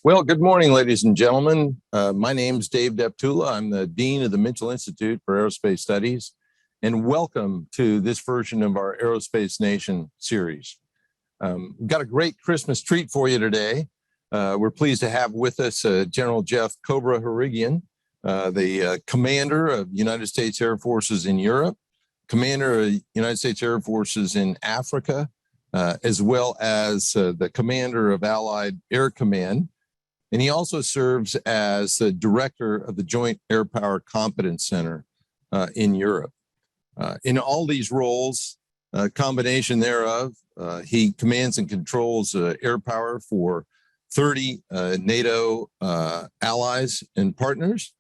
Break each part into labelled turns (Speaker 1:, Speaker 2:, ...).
Speaker 1: Well, good morning, ladies and gentlemen. My name's Dave Deptula. I'm the Dean of the Mitchell Institute for Aerospace Studies, and welcome to this version of our Aerospace Nation series. We've got a great Christmas treat for you today. We're pleased to have with us General Jeff Cobra Harrigian, the Commander of United States Air Forces in Europe, Commander of United States Air Forces in Africa, as well as the Commander of Allied Air Command. And he also serves as the Director of the Joint Air Power Competence Centre in Europe. In all these roles, a combination thereof, he commands and controls air power for 30 NATO allies and partners,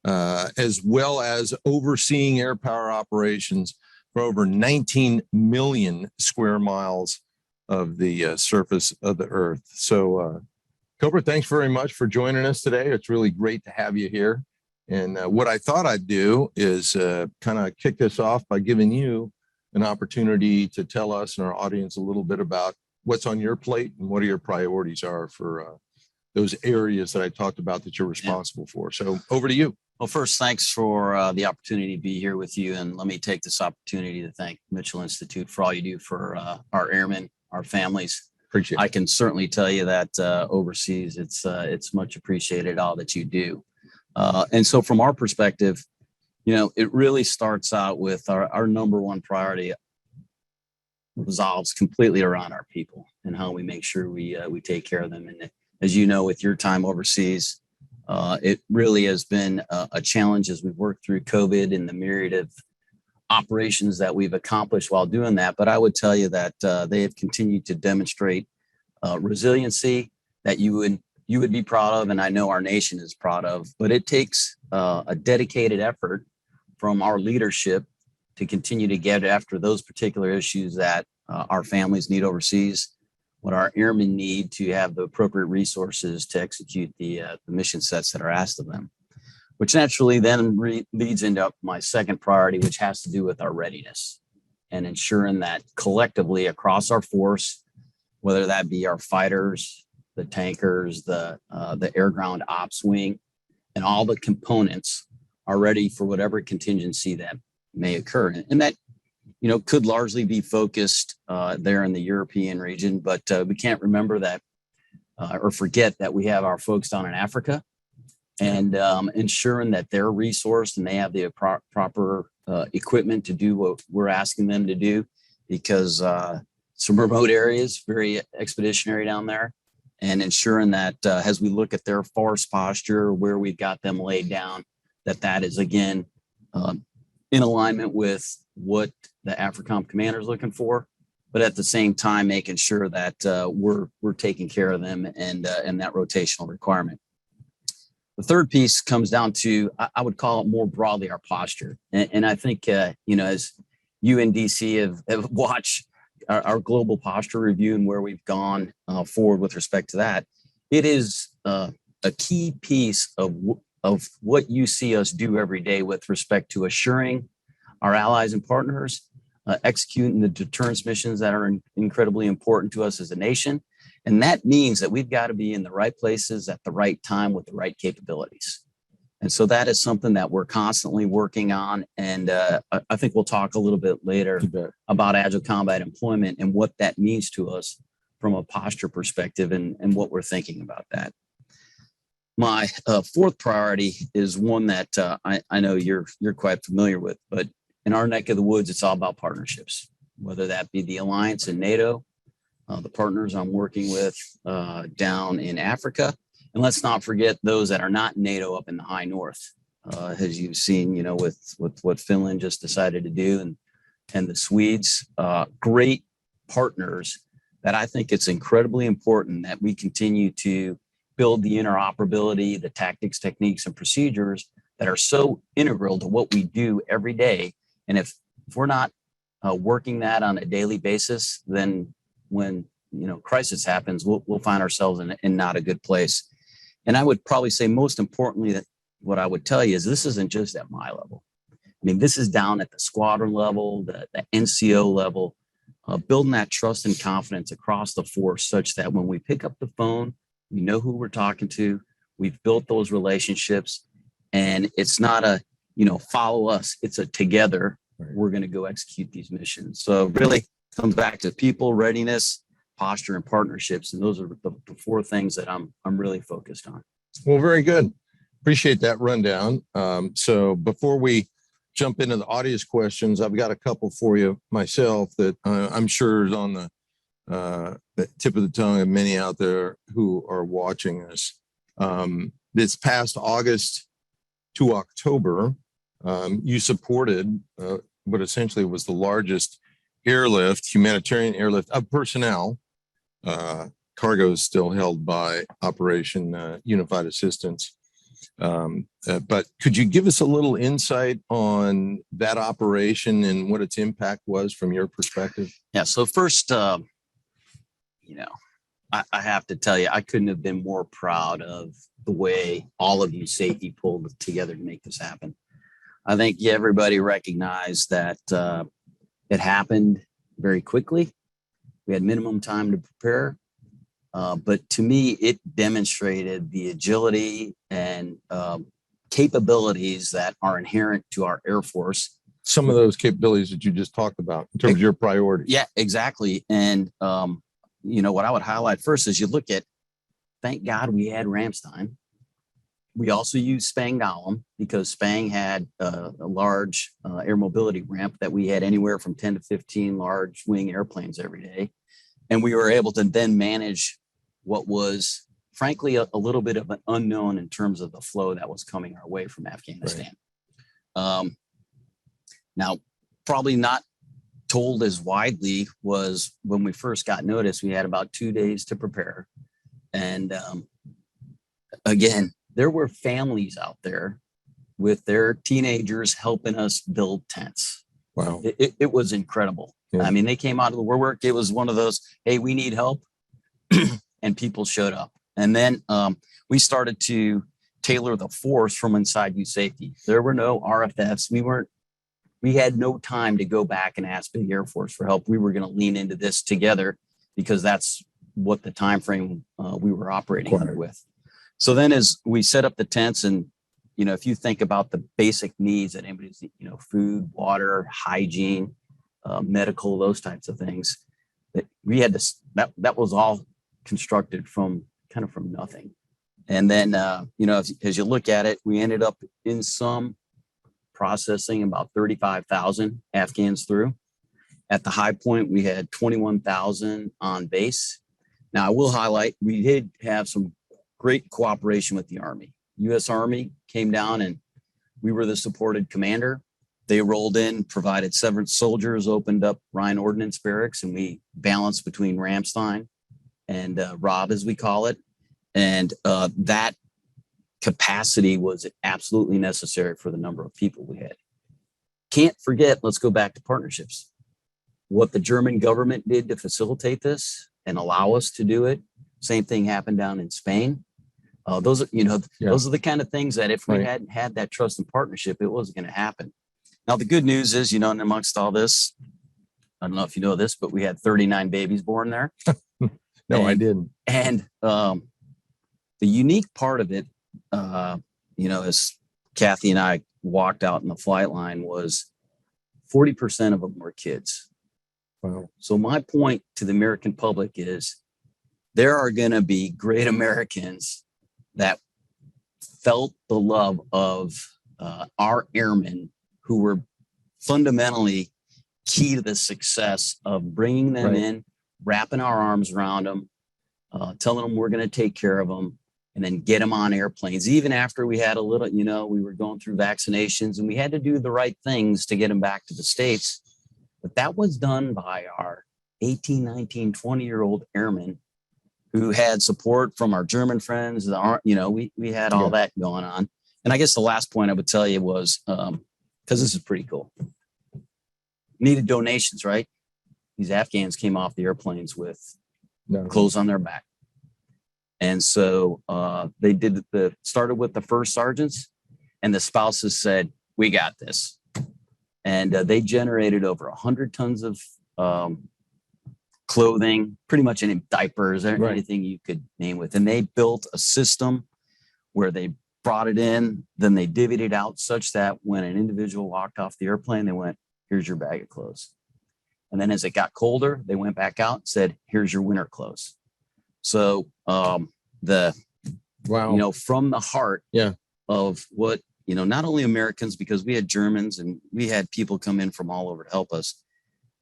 Speaker 1: as well as overseeing air power operations for over 19 million square miles of the surface of the Earth. So, Cobra, thanks very much for joining us today. It's really great to have you here. And what I thought I'd do is kind of kick this off by giving you an opportunity to tell us and our audience a little bit about what's on your plate and what your priorities are for those areas that I talked about that you're responsible for. So over to you.
Speaker 2: Well, first, thanks for the opportunity to be here with you. And let me take this opportunity to thank Mitchell Institute for all you do for our airmen, our families.
Speaker 1: Appreciate it.
Speaker 2: I can certainly tell you that overseas, it's much appreciated, all that you do. And so from our perspective, you know, it really starts out with our number one priority revolves completely around our people and how we make sure we take care of them. And as you know, with your time overseas, it really has been a challenge as we've worked through COVID and the myriad of operations that we've accomplished while doing that. But I would tell you that they have continued to demonstrate resiliency that you would be proud of, and I know our nation is proud of. But it takes a dedicated effort from our leadership to continue to get after those particular issues that our families need overseas, what our airmen need to have the appropriate resources to execute the mission sets that are asked of them, which naturally then leads into my second priority, which has to do with our readiness and ensuring that collectively across our force, whether that be our fighters, the tankers, the air ground ops wing, and all the components are ready for whatever contingency that may occur. And that, you know, could largely be focused there in the European region, but we can't remember that or forget that we have our folks down in Africa, and ensuring that they're resourced and they have the proper equipment to do what we're asking them to do, because some remote areas, very expeditionary down there, and ensuring that as we look at their force posture, where we've got them laid down, that is, again, in alignment with what the AFRICOM commander is looking for, but at the same time, making sure that we're taking care of them and that rotational requirement. The third piece comes down to, I would call it more broadly, our posture. And I think, you know, as you and DC have watched our global posture review and where we've gone forward with respect to that, it is a key piece of what you see us do every day with respect to assuring our allies and partners, executing the deterrence missions that are incredibly important to us as a nation. And that means that we've got to be in the right places at the right time with the right capabilities. And so that is something that we're constantly working on. And I think we'll talk a little bit later about agile combat employment and what that means to us from a posture perspective and what we're thinking about that. My fourth priority is one that I know you're quite familiar with, but in our neck of the woods, it's all about partnerships, whether that be the alliance and NATO, the partners I'm working with down in Africa. And let's not forget those that are not NATO up in the high north, as you've seen, you know, with what Finland just decided to do, and the Swedes, great partners that I think it's incredibly important that we continue to build the interoperability, the tactics, techniques, and procedures that are so integral to what we do every day. And if we're not working that on a daily basis, then when, you know, crisis happens, we'll find ourselves in not a good place. And I would probably say most importantly that what I would tell you is this isn't just at my level. I mean, this is down at the squadron level, the NCO level, building that trust and confidence across the force such that when we pick up the phone, We know who we're talking to. We've built those relationships, and it's not a, follow us. It's a together.
Speaker 1: Right.
Speaker 2: We're going to go execute these missions. So really comes back to people, readiness, posture, and partnerships. And those are the four things that I'm really focused on.
Speaker 1: Well, very good. Appreciate that rundown. So before we jump into the audience questions, I've got a couple for you myself that I'm sure is on the tip of the tongue of many out there who are watching us. This past August to October, you supported what essentially was the largest humanitarian airlift of personnel. Cargo is still held by Operation Unified Assistance. But could you give us a little insight on that operation and what its impact was from your perspective?
Speaker 2: Yeah. So first, I have to tell you, I couldn't have been more proud of the way all of Usapi pulled together to make this happen. I think everybody recognized that it happened very quickly. We had minimum time to prepare. But to me, it demonstrated the agility and capabilities that are inherent to our Air Force.
Speaker 1: Some of those capabilities that you just talked about in terms of your priorities.
Speaker 2: Yeah, exactly. And, what I would highlight first is you look at, thank God we had Ramstein. We also used Spang Dahlem because Spang had a large air mobility ramp that we had anywhere from 10 to 15 large wing airplanes every day. And we were able to then manage what was, frankly, a little bit of an unknown in terms of the flow that was coming our way from Afghanistan. Right. Now, probably not told as widely was when we first got notice, we had about 2 days to prepare. And again, there were families out there with their teenagers helping us build tents.
Speaker 1: Wow.
Speaker 2: It was incredible. Yeah. I mean, they came out of the work. It was one of those, hey, we need help. And people showed up. And then we started to tailor the force from inside Usapi. There were no RFFs. We had no time to go back and ask Big Air Force for help. We were going to lean into this together because that's what the time frame we were operating under with. So then as we set up the tents and, if you think about the basic needs that anybody's, food, water, hygiene, medical, those types of things, that we had to, that was all constructed from nothing. And then, as you look at it, we ended up in some processing about 35,000 Afghans through. At the high point, we had 21,000 on base. Now, I will highlight, we did have some great cooperation with the Army. U.S. Army came down and we were the supported commander. They rolled in, provided severance soldiers, opened up Ryan Ordnance Barracks, and we balanced between Ramstein and Rob, as we call it. And that capacity was absolutely necessary for the number of people we had. Can't forget, let's go back to partnerships. What the German government did to facilitate this and allow us to do it. Same thing happened down in Spain. Those are the kind of things that if we hadn't had that trust and partnership, it wasn't going to happen. Now, the good news is, and amongst all this, I don't know if you know this, but we had 39 babies born there.
Speaker 1: No, I didn't.
Speaker 2: And the unique part of it, as Kathy and I walked out in the flight line, was 40% of them were kids.
Speaker 1: Wow.
Speaker 2: So my point to the American public is there are going to be great Americans that felt the love of our airmen who were fundamentally key to the success of bringing them in, wrapping our arms around them, telling them we're going to take care of them, and then get them on airplanes. Even after we had a little, we were going through vaccinations and we had to do the right things to get them back to the States. But that was done by our 18, 19, 20-year-old airmen who had support from our German friends. We had all that going on. And I guess the last point I would tell you was, because this is pretty cool, needed donations, right? These Afghans came off the airplanes with clothes on their back. And so they started with the first sergeants, and the spouses said, we got this. And they generated over 100 tons of clothing, pretty much any diapers, or
Speaker 1: Right.
Speaker 2: anything you could name with. And they built a system where they brought it in, then they divvied it out such that when an individual walked off the airplane, they went, here's your bag of clothes. And then as it got colder, they went back out and said, here's your winter clothes. So
Speaker 1: Wow.
Speaker 2: from the heart
Speaker 1: Yeah.
Speaker 2: of what, not only Americans, because we had Germans and we had people come in from all over to help us.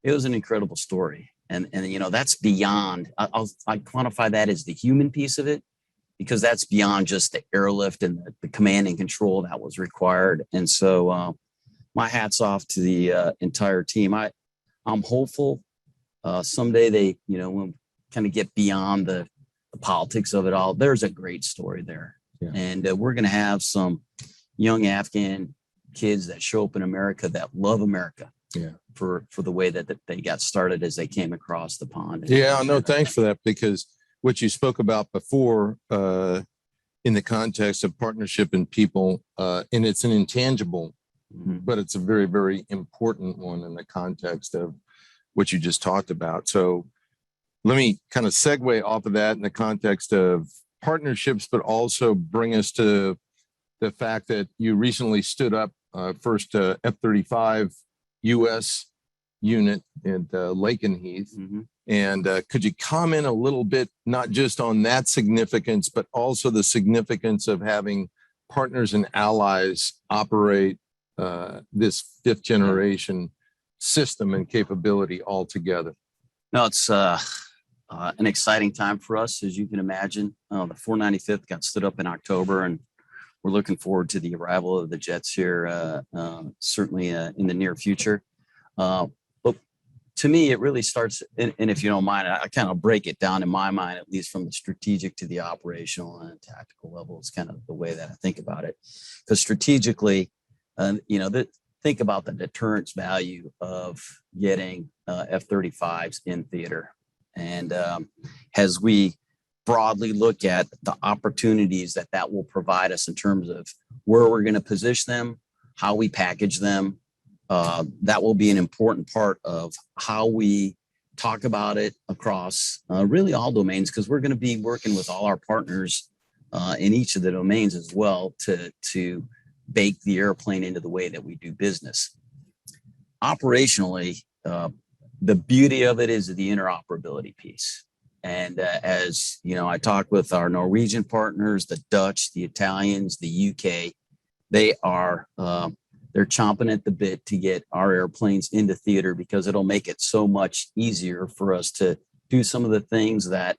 Speaker 2: It was an incredible story. And that's beyond, I quantify that as the human piece of it, because that's beyond just the airlift and the command and control that was required. And so my hat's off to the entire team. I'm hopeful someday they, will kind of get beyond the politics of it all. There's a great story there.
Speaker 1: Yeah.
Speaker 2: And we're going to have some young Afghan kids that show up in America that love America.
Speaker 1: Yeah.
Speaker 2: For the way that they got started as they came across the pond.
Speaker 1: Yeah, no, thanks for that, because what you spoke about before in the context of partnership and people, and it's an intangible, but it's a very, very important one in the context of what you just talked about. So let me kind of segue off of that in the context of partnerships, but also bring us to the fact that you recently stood up first F-35 U.S. unit at Lakenheath. And could you comment a little bit, not just on that significance, but also the significance of having partners and allies operate this fifth generation system and capability all together?
Speaker 2: No, it's an exciting time for us, as you can imagine. The 495th got stood up in October, and we're looking forward to the arrival of the jets here, certainly in the near future. But to me, it really starts, and if you don't mind, I kind of break it down in my mind, at least from the strategic to the operational and tactical level. It's kind of the way that I think about it. Because strategically, think about the deterrence value of getting F-35s in theater. And as we broadly look at the opportunities that will provide us in terms of where we're going to position them, how we package them, that will be an important part of how we talk about it across really all domains, because we're going to be working with all our partners in each of the domains as well to bake the airplane into the way that we do business. Operationally, the beauty of it is the interoperability piece. And as you know, I talk with our Norwegian partners, the Dutch, the Italians, the UK. They are they're chomping at the bit to get our airplanes into theater, because it'll make it so much easier for us to do some of the things that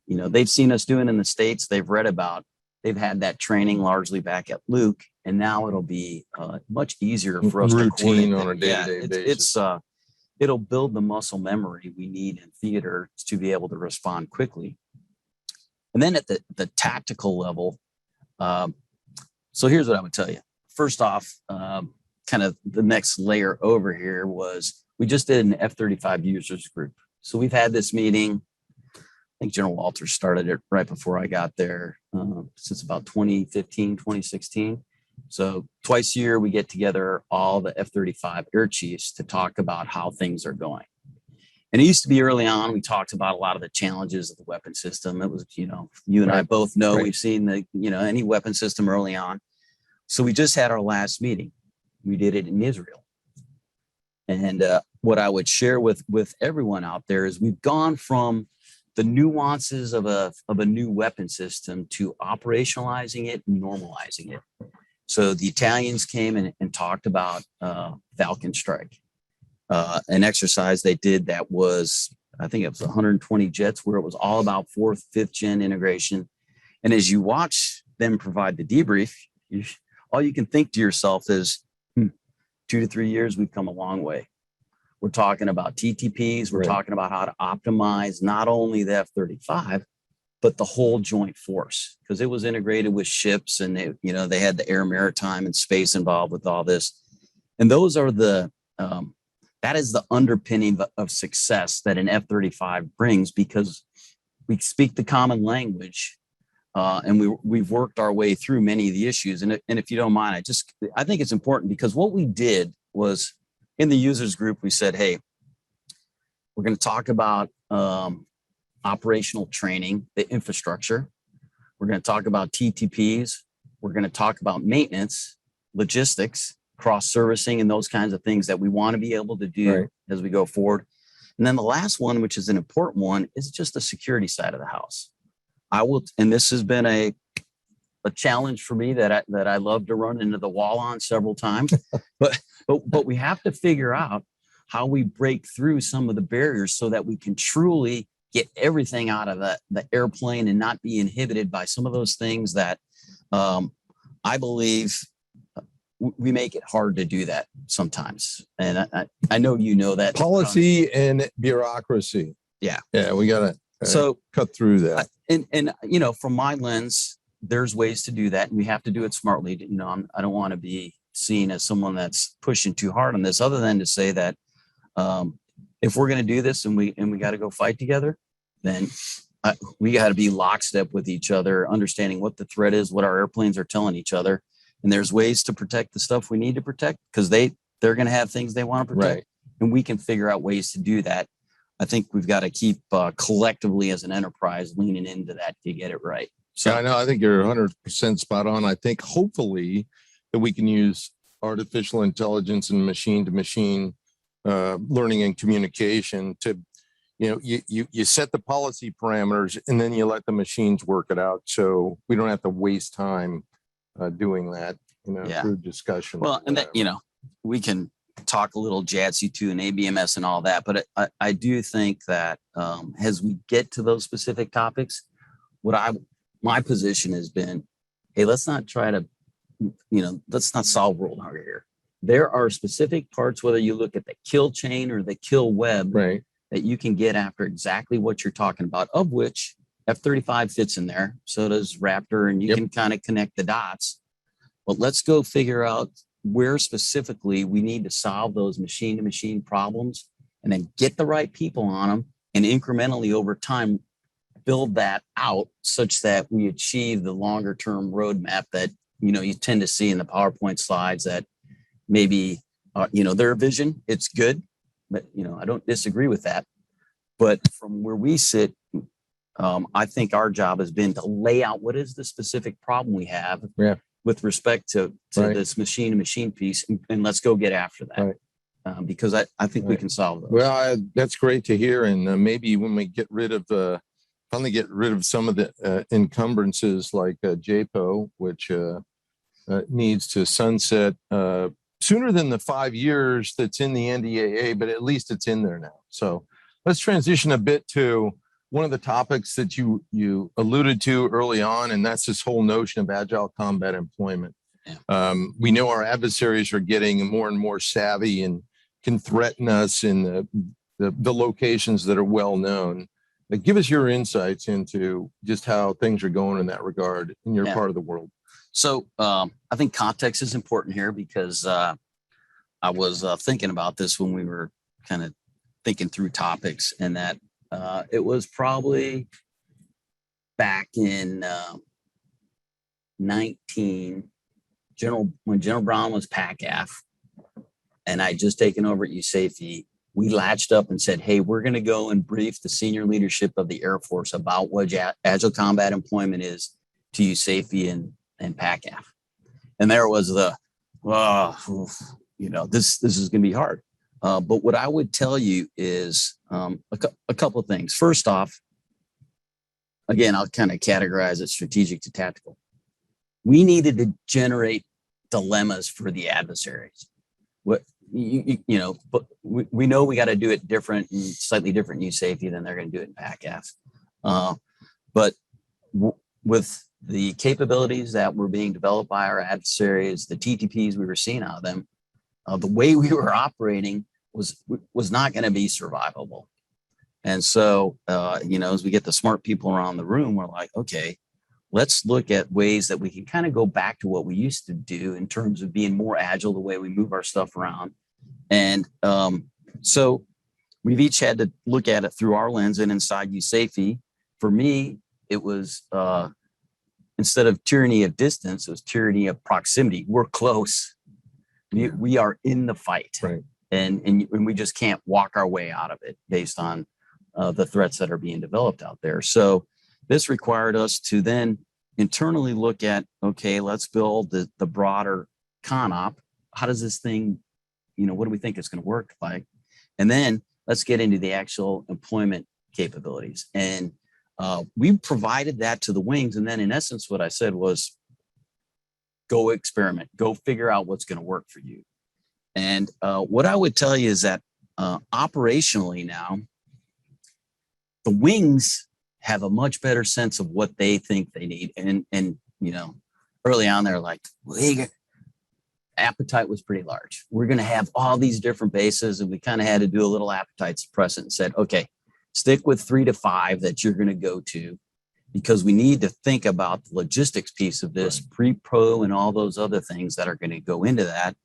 Speaker 2: they've seen us doing in the States. They've read about. They've had that training largely back at Luke, and now it'll be much easier for us
Speaker 1: routine
Speaker 2: to
Speaker 1: on a day-to-day basis.
Speaker 2: It'll build the muscle memory we need in theater to be able to respond quickly. And then at the tactical level, so here's what I would tell you. First off, kind of the next layer over here was we just did an F-35 users group. So we've had this meeting. I think General Walters started it right before I got there, since about 2015, 2016. So twice a year, we get together all the F-35 air chiefs to talk about how things are going. And it used to be early on, we talked about a lot of the challenges of the weapon system. It was, you and I both know, we've seen any weapon system early on. So we just had our last meeting. We did it in Israel. And what I would share with everyone out there is we've gone from the nuances of a new weapon system to operationalizing it and normalizing it. So the Italians came and talked about Falcon Strike, an exercise they did that was, I think it was 120 jets, where it was all about fourth, fifth gen integration. And as you watch them provide the debrief, all you can think to yourself is, 2 to 3 years, we've come a long way. We're talking about TTPs. We're talking about how to optimize not only the F-35, but the whole joint force, because it was integrated with ships, and they had the air, maritime, and space involved with all this. And those are that is the underpinning of success that an F-35 brings, because we speak the common language, and we've worked our way through many of the issues. And if you don't mind, I think it's important, because what we did was in the users group, we said, hey, We're going to talk about operational training, the infrastructure. We're going to talk about TTPs. We're going to talk about maintenance, logistics, cross-servicing, and those kinds of things that we want to be able to do as we go forward. And then the last one, which is an important one, is just the security side of the house. And this has been a challenge for me that I love to run into the wall on several times, but we have to figure out how we break through some of the barriers so that we can truly get everything out of the airplane and not be inhibited by some of those things that I believe we make it hard to do that sometimes. And I know you know that.
Speaker 1: Policy and bureaucracy.
Speaker 2: Yeah.
Speaker 1: Yeah, we got to cut through that.
Speaker 2: And you know, from my lens, there's ways to do that, and we have to do it smartly. You know, I don't want to be seen as someone that's pushing too hard on this, other than to say that if we're going to do this and we got to go fight together, then we got to be lockstep with each other, understanding what the threat is, what our airplanes are telling each other. And there's ways to protect the stuff we need to protect, because they're going to have things they want to protect, and we can figure out ways to do that. I think we've got to keep collectively as an enterprise leaning into that to get it right. So
Speaker 1: yeah, I know. I think you're 100% spot on. I think hopefully that we can use artificial intelligence and machine to machine learning and communication to, you know, you set the policy parameters and then you let the machines work it out. So we don't have to waste time doing that, you know, through discussion.
Speaker 2: Well, and that, you know, we can talk a little JADC2 and ABMS and all that, but I do think that as we get to those specific topics, my position has been, hey, let's not try to, you know, let's not solve world hunger here. There are specific parts, whether you look at the kill chain or the kill web, that you can get after exactly what you're talking about, of which F-35 fits in there. So does Raptor, and you can kind of connect the dots. But let's go figure out where specifically we need to solve those machine-to-machine problems, and then get the right people on them, and incrementally over time build that out such that we achieve the longer-term roadmap that, you know, you tend to see in the PowerPoint slides that maybe, you know, their vision, it's good, but, you know, I don't disagree with that. But from where we sit, I think our job has been to lay out what is the specific problem we have with respect to this machine-to-machine piece, and let's go get after that. Because I think we can solve those.
Speaker 1: Well, that's great to hear. And maybe when we get rid of finally get rid of some of the encumbrances like JPO, which needs to sunset sooner than the 5 years that's in the NDAA, but at least it's in there now. So let's transition a bit to one of the topics that you alluded to early on, and that's this whole notion of agile combat employment. We know our adversaries are getting more and more savvy and can threaten us in the locations that are well known. Give us your insights into just how things are going in that regard in your part of the world.
Speaker 2: So I think context is important here, because I was thinking about this when we were kind of thinking through topics, and that it was probably back in when General Brown was PACAF, and I just taken over at Usapi. We latched up and said, hey, we're going to go and brief the senior leadership of the Air Force about what agile combat employment is to Usapi and PACAF. And there was you know, this is going to be hard. But what I would tell you is a couple of things. First off, again, I'll kind of categorize it strategic to tactical. We needed to generate dilemmas for the adversaries. What you know, but we know we got to do it different and slightly different in Usapi than they're going to do it in PACAF. But with the capabilities that were being developed by our adversaries, the TTPs we were seeing out of them, the way we were operating was not going to be survivable. And so, you know, as we get the smart people around the room, we're like, okay, let's look at ways that we can kind of go back to what we used to do in terms of being more agile, the way we move our stuff around. And so we've each had to look at it through our lens. And inside Usapi, for me, it was instead of tyranny of distance, it was tyranny of proximity. We're close. We are in the fight.
Speaker 1: Right.
Speaker 2: and we just can't walk our way out of it based on the threats that are being developed out there. So this required us to then internally look at, okay, let's build the broader ConOp. How does this thing, what do we think it's going to work like? And then let's get into the actual employment capabilities. And we provided that to the wings. And then in essence, what I said was, go experiment, go figure out what's going to work for you. And what I would tell you is that operationally now, the wings have a much better sense of what they think they need. And early on, they're like, well, appetite was pretty large. We're going to have all these different bases. And we kind of had to do a little appetite suppressant and said, okay, stick with 3 to 5 that you're going to go to, because we need to think about the logistics piece of this, pre-pro and all those other things that are going to go into that.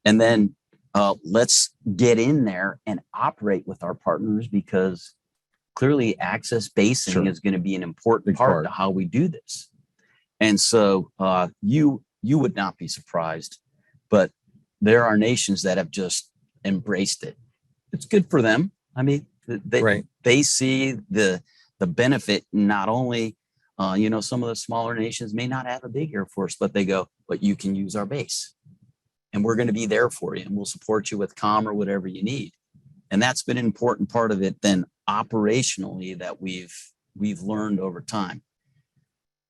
Speaker 2: And then let's get in there and operate with our partners, because clearly access basing is going to be an important part to how we do this. And so you would not be surprised, but there are nations that have just embraced it. It's good for them. I mean, they see the benefit. Not only, some of the smaller nations may not have a big Air Force, but they go, but you can use our base and we're going to be there for you and we'll support you with comm or whatever you need. And that's been an important part of it then operationally that we've learned over time.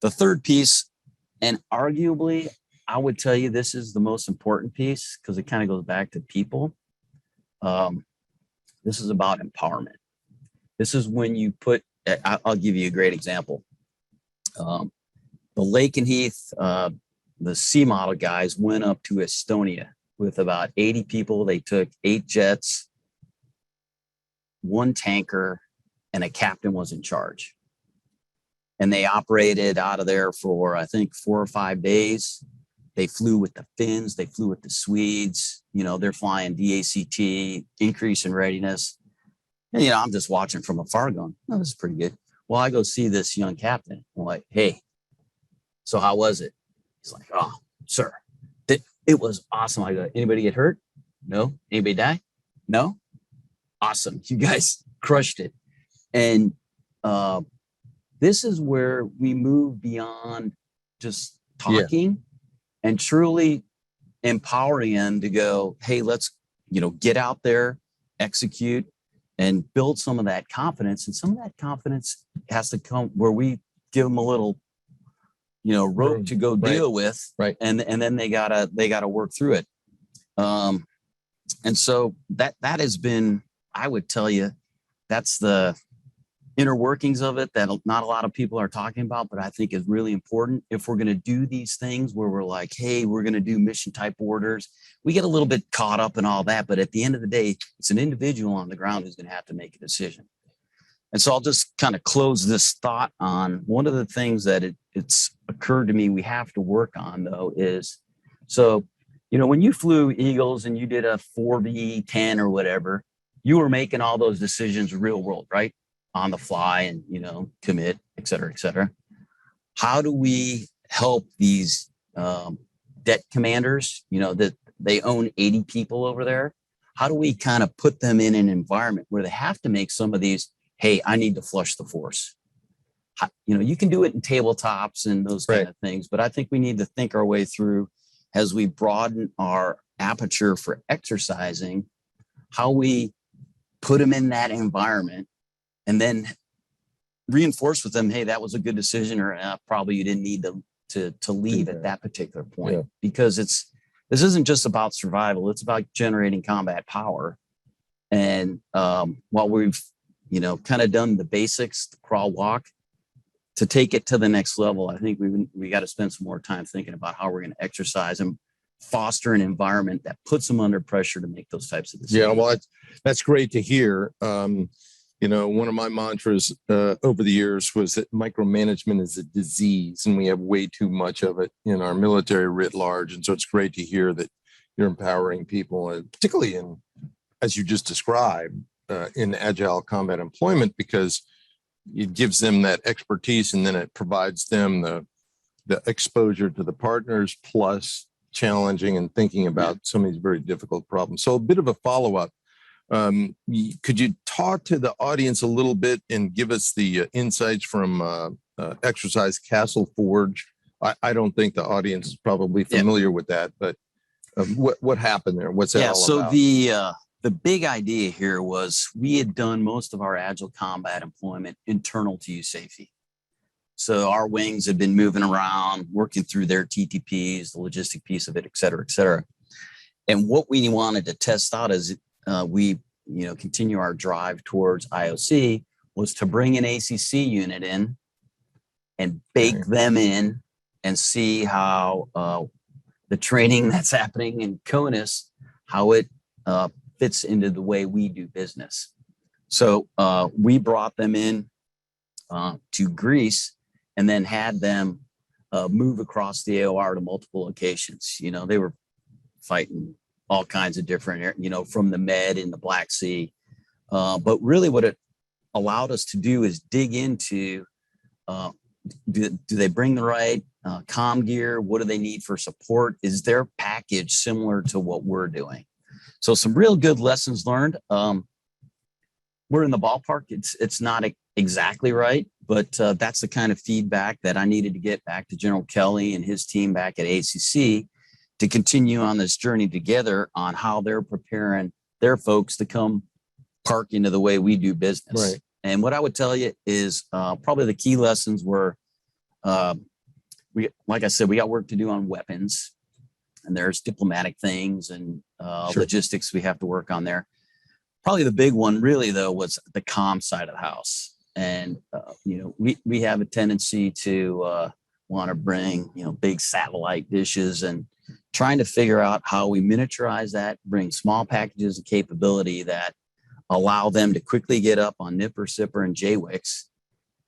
Speaker 2: The third piece, and arguably, I would tell you this is the most important piece because it kind of goes back to people. This is about empowerment. This is when you put, I'll give you a great example. The Lakenheath, the C model guys went up to Estonia with about 80 people. They took 8 jets, 1 tanker, and a captain was in charge. And they operated out of there for, I think, 4 or 5 days. They flew with the Finns. They flew with the Swedes. They're flying DACT, increase in readiness. And, I'm just watching from afar going, oh, this is pretty good. Well, I go see this young captain. I'm like, hey, so how was it? He's like, oh, sir, it was awesome. I go, anybody get hurt? No. Anybody die? No. Awesome. You guys crushed it. And this is where we move beyond just talking and truly empowering them to go, hey, let's, get out there, execute, and build some of that confidence. And some of that confidence has to come where we give them a little, rope to go deal with. Right. And then they gotta work through it. And so that has been, I would tell you, that's the inner workings of it that not a lot of people are talking about, but I think is really important. If we're going to do these things where we're like, hey, we're going to do mission type orders, we get a little bit caught up in all that. But at the end of the day, it's an individual on the ground who's going to have to make a decision. And so I'll just kind of close this thought on one of the things that it's occurred to me we have to work on, though, is so, when you flew Eagles and you did a 4V10 or whatever, you were making all those decisions real world, right? On the fly and, commit, et cetera, et cetera. How do we help these debt commanders, that they own 80 people over there? How do we kind of put them in an environment where they have to make some of these, hey, I need to flush the force? You can do it in tabletops and those kind of things, but I think we need to think our way through as we broaden our aperture for exercising, how we put them in that environment and then reinforce with them, hey, that was a good decision, or probably you didn't need to leave at that particular point. Because this isn't just about survival, it's about generating combat power. And while we've kind of done the basics, the crawl, walk, to take it to the next level, I think we got to spend some more time thinking about how we're going to exercise and foster an environment that puts them under pressure to make those types of decisions.
Speaker 1: Yeah, well, that's great to hear. One of my mantras over the years was that micromanagement is a disease, and we have way too much of it in our military writ large. And so it's great to hear that you're empowering people, and particularly in, as you just described, in agile combat employment, because it gives them that expertise, and then it provides them the exposure to the partners plus challenging and thinking about some of these very difficult problems. So a bit of a follow-up. Could you talk to the audience a little bit and give us the insights from Exercise Castle Forge? I don't think the audience is probably familiar with that, but what happened there? What's that all about?
Speaker 2: So the big idea here was we had done most of our agile combat employment internal to Usapi. So our wings had been moving around, working through their TTPs, the logistic piece of it, et cetera, et cetera. And what we wanted to test out as we continue our drive towards IOC was to bring an ACC unit in and bake them in and see how the training that's happening in CONUS, how it fits into the way we do business. So we brought them in to Greece and then had them move across the AOR to multiple locations. They were fighting all kinds of different, from the Med in the Black Sea. But really what it allowed us to do is dig into, do they bring the right comm gear? What do they need for support? Is their package similar to what we're doing? So some real good lessons learned. We're in the ballpark. It's not exactly right, but that's the kind of feedback that I needed to get back to General Kelly and his team back at ACC to continue on this journey together on how they're preparing their folks to come park into the way we do business.
Speaker 1: Right.
Speaker 2: And what I would tell you is probably the key lessons were, like I said, we got work to do on weapons, and there's diplomatic things and logistics we have to work on there. Probably the big one really though was the comm side of the house. And, we have a tendency to want to bring, big satellite dishes and trying to figure out how we miniaturize that, bring small packages of capability that allow them to quickly get up on Nipper, Sipper, and JWICs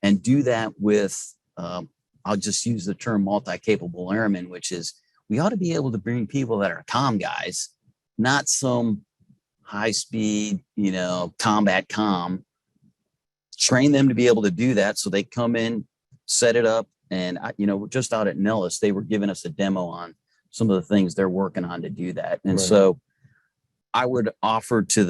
Speaker 2: and do that with, I'll just use the term multi-capable airmen, which is we ought to be able to bring people that are comm guys, not some high-speed, combat comm, train them to be able to do that. So they come in, set it up. And, just out at Nellis, they were giving us a demo on some of the things they're working on to do that. And so I would offer to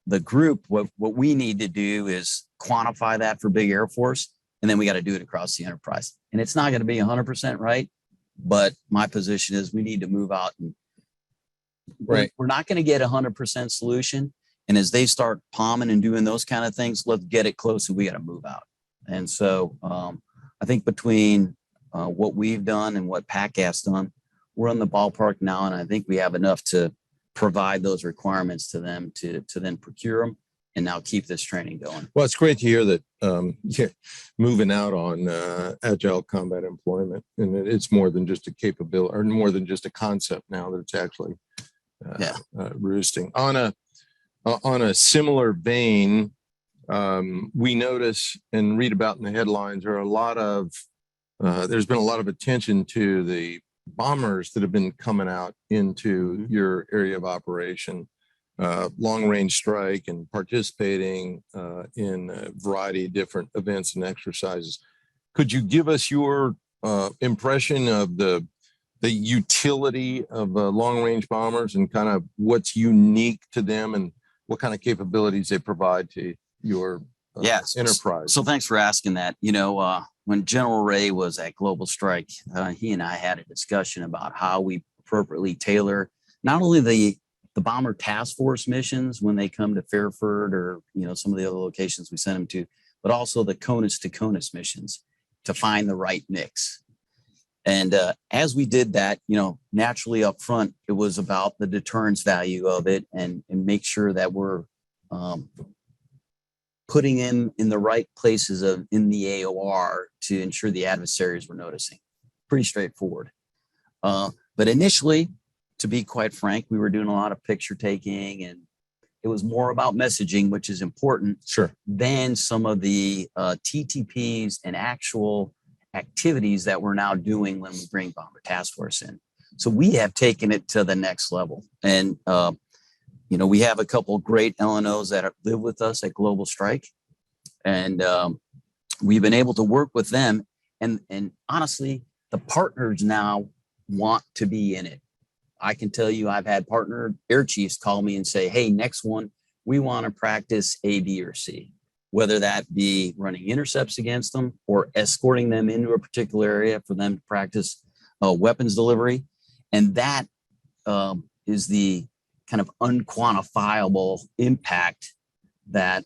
Speaker 2: the group, what we need to do is quantify that for big Air Force. And then we got to do it across the enterprise. And it's not going to be 100% right. But my position is we need to move out. And we're not going to get 100% solution. And as they start palming and doing those kind of things, let's get it close and we got to move out. And so I think between what we've done and what PACAF's done, we're in the ballpark now. And I think we have enough to provide those requirements to them to then procure them and now keep this training going. Well,
Speaker 1: it's great to hear that you're moving out on agile combat employment. And it's more than just a capability or more than just a concept now that it's actually roosting. On a similar vein, we notice and read about in the headlines there are there's been a lot of attention to the bombers that have been coming out into your area of operation, long range strike and participating in a variety of different events and exercises. Could you give us your impression of the utility of long range bombers and kind of what's unique to them and what kind of capabilities they provide to your enterprise?
Speaker 2: So thanks for asking that. When General Ray was at Global Strike, he and I had a discussion about how we appropriately tailor not only the bomber task force missions when they come to Fairford or, some of the other locations we send them to, but also the CONUS to CONUS missions to find the right mix. And as we did that, naturally up front, it was about the deterrence value of it and make sure that we're putting in the right places in the AOR to ensure the adversaries were noticing. Pretty straightforward. But initially, to be quite frank, we were doing a lot of picture taking and it was more about messaging, which is important, than some of the TTPs and actual activities that we're now doing when we bring Bomber Task Force in. So we have taken it to the next level. And, we have a couple of great LNOs that live with us at Global Strike. And we've been able to work with them. And honestly, the partners now want to be in it. I can tell you I've had partner air chiefs call me and say, hey, next one, we want to practice A, B, or C, whether that be running intercepts against them or escorting them into a particular area for them to practice weapons delivery. And that is the kind of unquantifiable impact that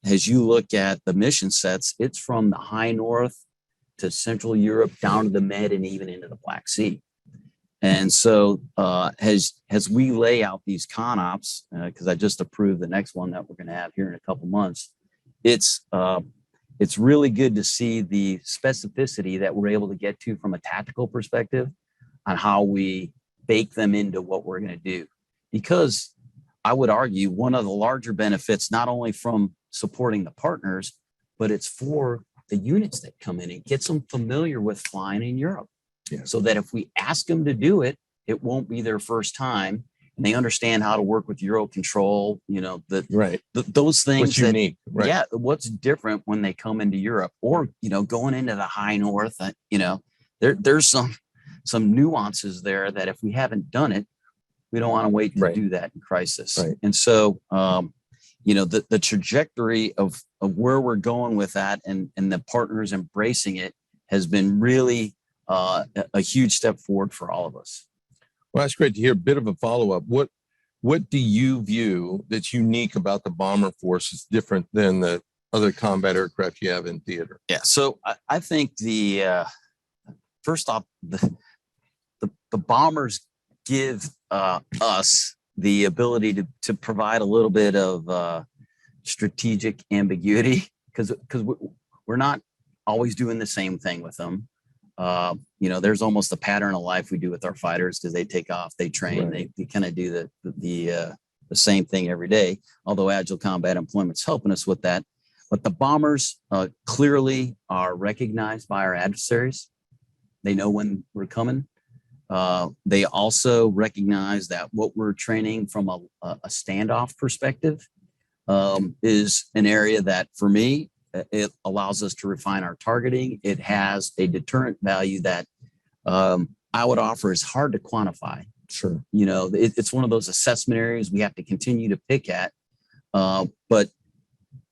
Speaker 2: as you look at the mission sets, it's from the high north to Central Europe, down to the Med, and even into the Black Sea. And so as we lay out these ConOps, because I just approved the next one that we're going to have here in a couple months, it's really good to see the specificity that we're able to get to from a tactical perspective on how we bake them into what we're going to do. Because I would argue one of the larger benefits, not only from supporting the partners, but it's for the units that come in. It gets them familiar with flying in Europe. Yeah. So that if we ask them to do it, it won't be their first time, and they understand how to work with Euro control. Those things. What's
Speaker 1: unique, right?
Speaker 2: Yeah, what's different when they come into Europe, or going into the high north. There's some nuances there that if we haven't done it, we don't want to wait to do that in crisis. Right. And so, the trajectory of where we're going with that, and the partners embracing it, has been really a huge step forward for all of us.
Speaker 1: Well, that's great to hear. A bit of a follow-up. What do you view that's unique about the bomber force is different than the other combat aircraft you have in theater?
Speaker 2: Yeah. So I think first off, the bombers give us the ability to provide a little bit of strategic ambiguity, because we're not always doing the same thing with them. There's almost a pattern of life we do with our fighters, because they take off, they train, right. they kind of do the same thing every day, although agile combat employment's helping us with that. But the bombers clearly are recognized by our adversaries. They know when we're coming. They also recognize that what we're training from a standoff perspective is an area that, for me, it allows us to refine our targeting. It has a deterrent value that I would offer is hard to quantify.
Speaker 1: Sure.
Speaker 2: It's one of those assessment areas we have to continue to pick at. But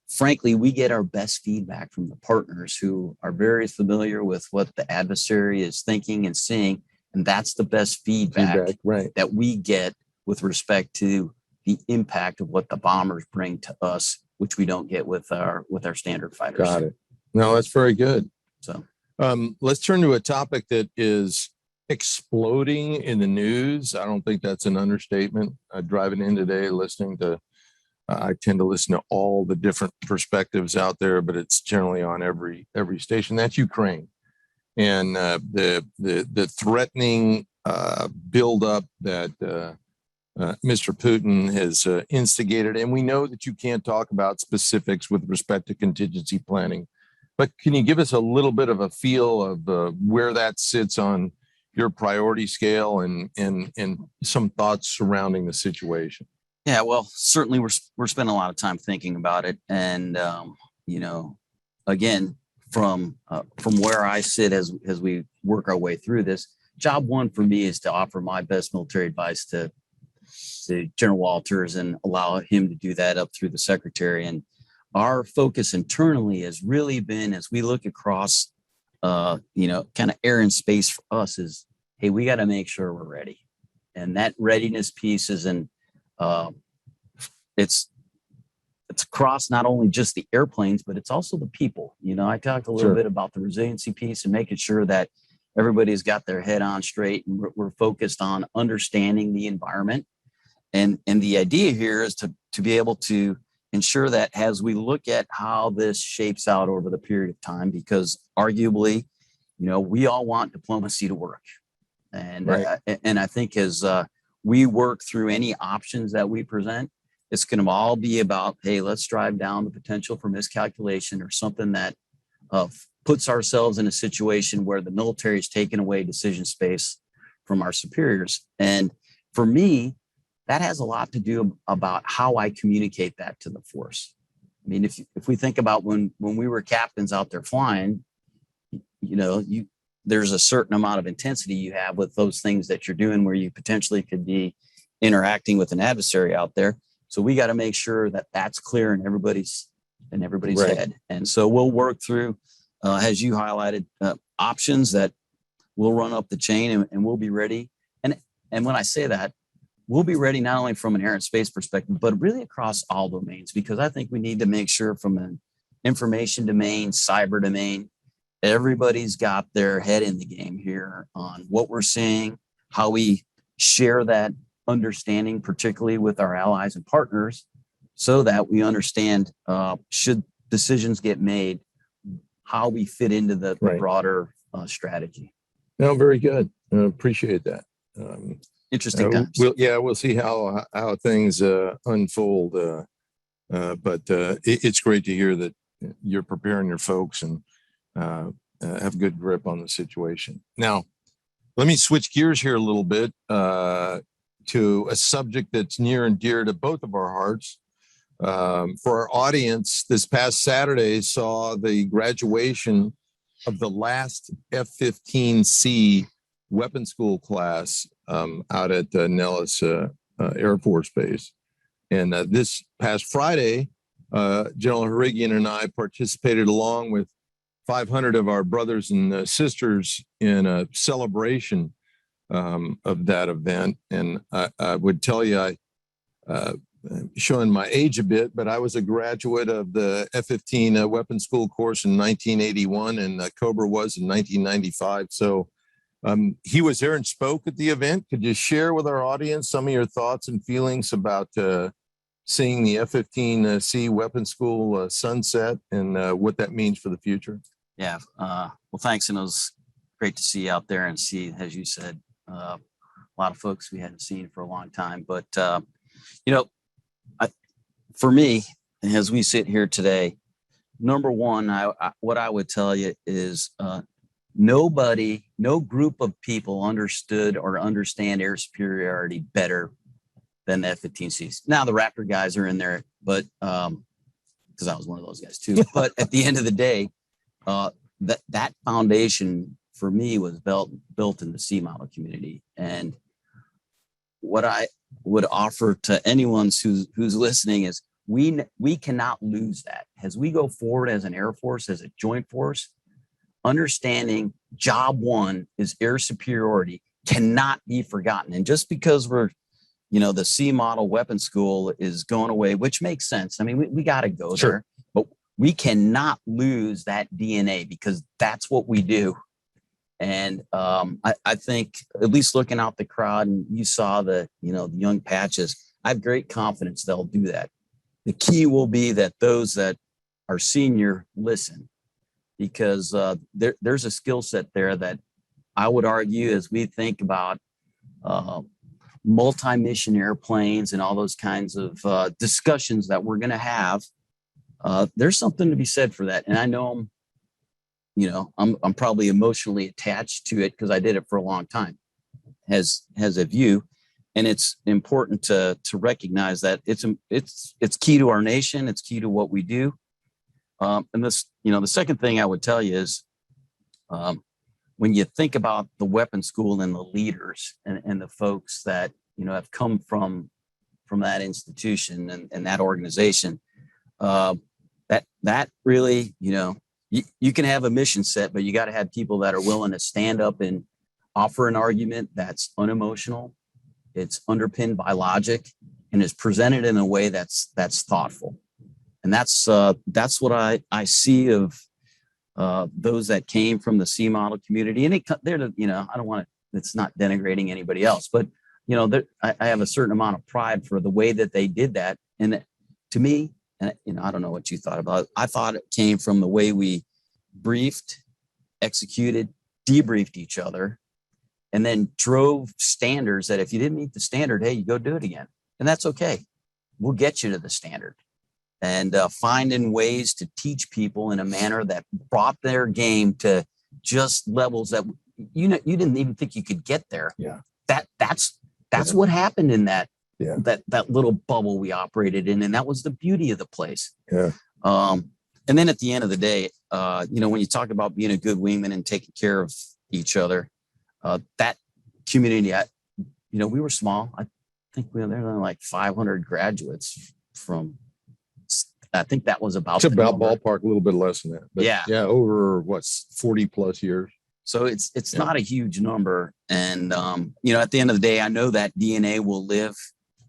Speaker 2: frankly, we get our best feedback from the partners who are very familiar with what the adversary is thinking and seeing. And that's the best feedback
Speaker 1: right.
Speaker 2: that we get with respect to the impact of what the bombers bring to us, which we don't get with our standard fighters.
Speaker 1: Got it. No, that's very good.
Speaker 2: So
Speaker 1: let's turn to a topic that is exploding in the news. I don't think that's an understatement. Driving in today, I tend to listen to all the different perspectives out there, but it's generally on every station. That's Ukraine, and the threatening buildup that Mr. Putin has instigated. And we know that you can't talk about specifics with respect to contingency planning, but can you give us a little bit of a feel of where that sits on your priority scale and some thoughts surrounding the situation?
Speaker 2: Yeah, well, certainly we're spending a lot of time thinking about it. And, again, from where I sit as we work our way through this, job one for me is to offer my best military advice to General Walters and allow him to do that up through the secretary. And our focus internally has really been, as we look across, kind of air and space for us, is, hey, we got to make sure we're ready. And that readiness piece is it's across not only just the airplanes, but it's also the people. I talked a little bit about the resiliency piece and making sure that everybody's got their head on straight, and we're focused on understanding the environment. And the idea here is to be able to ensure that as we look at how this shapes out over the period of time, because arguably, we all want diplomacy to work. And,
Speaker 1: right.
Speaker 2: And I think as we work through any options that we present, it's going to all be about, hey, let's drive down the potential for miscalculation or something that puts ourselves in a situation where the military is taking away decision space from our superiors. And for me, that has a lot to do about how I communicate that to the force. I mean, if we think about when we were captains out there flying, you there's a certain amount of intensity you have with those things that you're doing where you potentially could be interacting with an adversary out there. So we got to make sure that that's clear in everybody's
Speaker 1: Right.
Speaker 2: head. And so we'll work through, as you highlighted, options that we'll run up the chain, and we'll be ready. And when I say that, we'll be ready not only from an air and space perspective, but really across all domains, because I think we need to make sure from an information domain, cyber domain, everybody's got their head in the game here on what we're seeing, how we share that understanding, particularly with our allies and partners, so that we understand, should decisions get made, how we fit into the
Speaker 1: Right.
Speaker 2: broader strategy.
Speaker 1: No, very good. Appreciate that.
Speaker 2: Interesting times.
Speaker 1: We'll see how things unfold. But it's great to hear that you're preparing your folks and have a good grip on the situation. Now, let me switch gears here a little bit to a subject that's near and dear to both of our hearts. For our audience, this past Saturday saw the graduation of the last F-15C weapon school class out at Nellis Air Force Base. And this past Friday, General Harrigian and I participated along with 500 of our brothers and sisters in a celebration of that event. And I would tell you, showing my age a bit, but I was a graduate of the F-15 weapon school course in 1981, and Cobra was in 1995. So he was there and spoke at the event. Could you share with our audience some of your thoughts and feelings about seeing the F-15C weapon school sunset and what that means for the future?
Speaker 2: Yeah. Well, thanks. And it was great to see you out there and see, as you said, a lot of folks we hadn't seen for a long time. But, for me, as we sit here today, number one, what I would tell you is no group of people understood or understand air superiority better than the F-15Cs. Now the Raptor guys are in there, but because I was one of those guys too. But at the end of the day, that foundation for me was built in the C model community. And what I would offer to anyone who's listening is we cannot lose that as we go forward as an Air Force, as a joint force. Understanding job one is air superiority cannot be forgotten. And just because we're, the C model weapon school is going away, which makes sense. I mean, we got to go
Speaker 1: Sure.
Speaker 2: there, but we cannot lose that DNA because that's what we do. And I think, at least looking out the crowd, and you saw the young patches, I have great confidence they'll do that. The key will be that those that are senior listen, because there's a skill set there that I would argue, as we think about multi-mission airplanes and all those kinds of discussions that we're going to have, there's something to be said for that. And I know I'm probably emotionally attached to it because I did it for a long time, as have you. And it's important to recognize that it's key to our nation. It's key to what we do. And this, the second thing I would tell you is when you think about the weapon school and the leaders and the folks that, have come from that institution and that organization, that really, you can have a mission set, but you got to have people that are willing to stand up and offer an argument that's unemotional. It's underpinned by logic and is presented in a way that's thoughtful. And that's what I see of those that came from the C model community. And they're, I don't want to, it's not denigrating anybody else, but, I have a certain amount of pride for the way that they did that. And to me, and I don't know what you thought about it, I thought it came from the way we briefed, executed, debriefed each other, and then drove standards that if you didn't meet the standard, hey, you go do it again. And that's okay. We'll get you to the standard. And finding ways to teach people in a manner that brought their game to just levels that you didn't even think you could get there.
Speaker 1: Yeah.
Speaker 2: That's what happened in that
Speaker 1: Yeah.
Speaker 2: that little bubble we operated in, and that was the beauty of the place.
Speaker 1: Yeah.
Speaker 2: And then at the end of the day, when you talk about being a good wingman and taking care of each other. That community, we were small. I think there were like 500 graduates from. I think that was about.
Speaker 1: It's about ballpark, a little bit less than that. But
Speaker 2: yeah,
Speaker 1: over 40 plus years.
Speaker 2: So it's not a huge number. And, at the end of the day, I know that DNA will live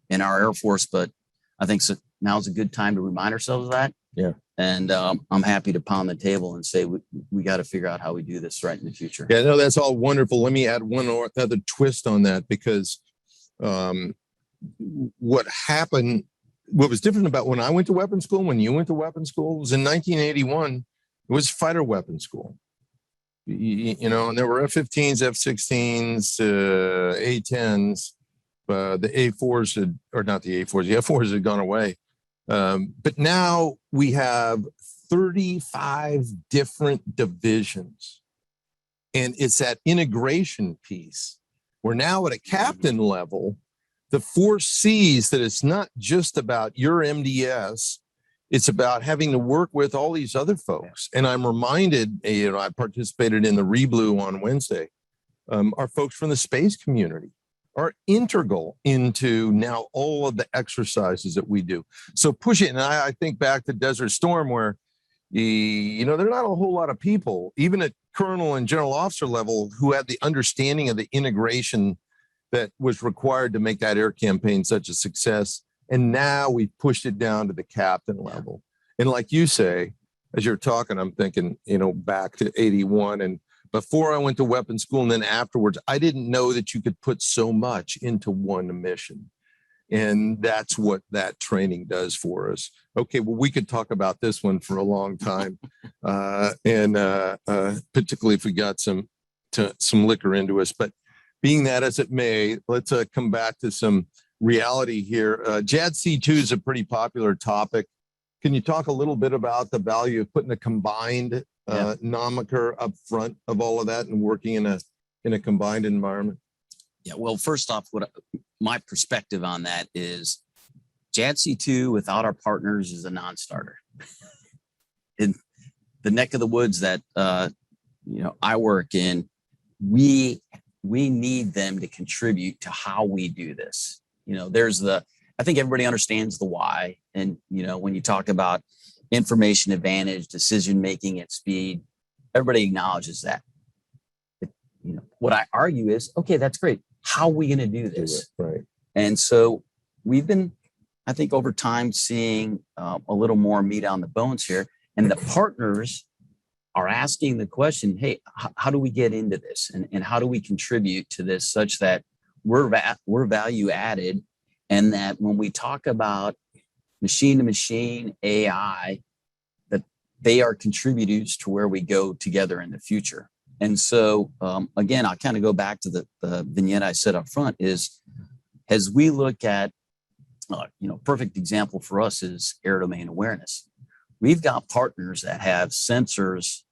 Speaker 2: in our Air Force, but I think now's a good time to remind ourselves of that.
Speaker 1: Yeah.
Speaker 2: And I'm happy to pound the table and say we got to figure out how we do this right in the future.
Speaker 1: Yeah, no, that's all wonderful. Let me add one other twist on that, because what was different about when I went to weapons school, when you went to weapons school, was in 1981, it was fighter weapons school. And there were F-15s, F-16s, A-10s, the A-4s the F-4s had gone away. But now we have 35 different divisions. And it's that integration piece. We're now at a captain level. The force sees that it's not just about your MDS. It's about having to work with all these other folks. And I'm reminded, I participated in the Reblue on Wednesday. Our folks from the space community are integral into now all of the exercises that we do. So push it. And I think back to Desert Storm, where, there are not a whole lot of people, even at colonel and general officer level, who had the understanding of the integration that was required to make that air campaign such a success. And now we've pushed it down to the captain level. And like you say, as you're talking, I'm thinking, back to 81. And before I went to weapons school and then afterwards, I didn't know that you could put so much into one mission. And that's what that training does for us. Okay, well, we could talk about this one for a long time. And particularly if we got some liquor into us. But being that as it may, let's come back to some reality here. JADC2 is a pretty popular topic. Can you talk a little bit about the value of putting a combined nomiker up front of all of that and working in a combined environment?
Speaker 2: Yeah, well, first off, my perspective on that is JADC2 without our partners is a non-starter. In the neck of the woods that I work in, we need them to contribute to how we do this. I think everybody understands the why. And, when you talk about information advantage, decision-making at speed, everybody acknowledges that. But, what I argue is, okay, that's great. How are we going to do this?
Speaker 1: Right.
Speaker 2: And so we've been, I think, over time seeing a little more meat on the bones here. And the partners are asking the question, hey, how do we get into this? And how do we contribute to this such that we're value added, and that when we talk about machine to machine AI, that they are contributors to where we go together in the future. And so, again, I'll kind of go back to the vignette I said up front is, as we look at, perfect example for us is air domain awareness. We've got partners that have sensors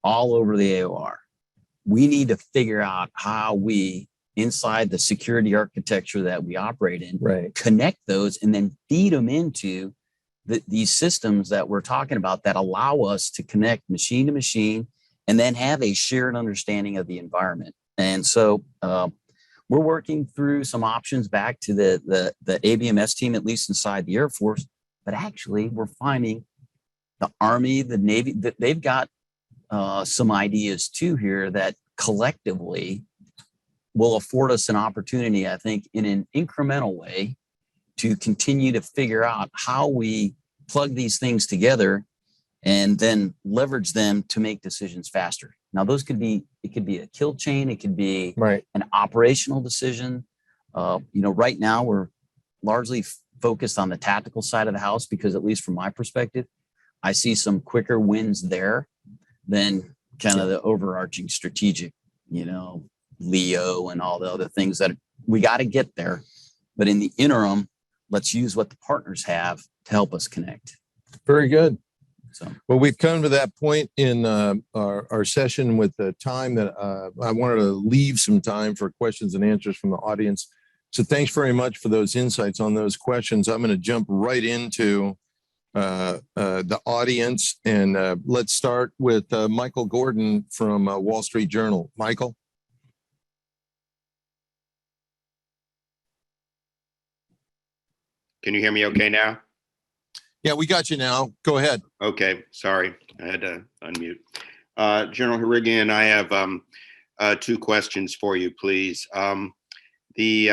Speaker 2: all over the AOR. We need to figure out how we, inside the security architecture that we operate in, connect those and then feed them into these systems that we're talking about that allow us to connect machine to machine and then have a shared understanding of the environment. And so we're working through some options back to the ABMS team, at least inside the Air Force, but actually we're finding the Army, the Navy, that they've got some ideas too here that collectively will afford us an opportunity, I think, in an incremental way to continue to figure out how we plug these things together and then leverage them to make decisions faster. Now, it could be a kill chain. It could be an operational decision. Right now we're largely focused on the tactical side of the house because, at least from my perspective, I see some quicker wins there than kind of the overarching strategic, Leo and all the other things that we got to get there. But in the interim, let's use what the partners have to help us connect.
Speaker 1: Very good.
Speaker 2: So,
Speaker 1: well, we've come to that point in our session with the time that I wanted to leave some time for questions and answers from the audience. So thanks very much for those insights on those questions. I'm going to jump right into the audience. And let's start with Michael Gordon from Wall Street Journal. Michael.
Speaker 3: Can you hear me okay now?
Speaker 1: Yeah, we got you now. Go ahead.
Speaker 3: Okay, sorry, I had to unmute. General Harrigian, I have two questions for you, please. Obviously,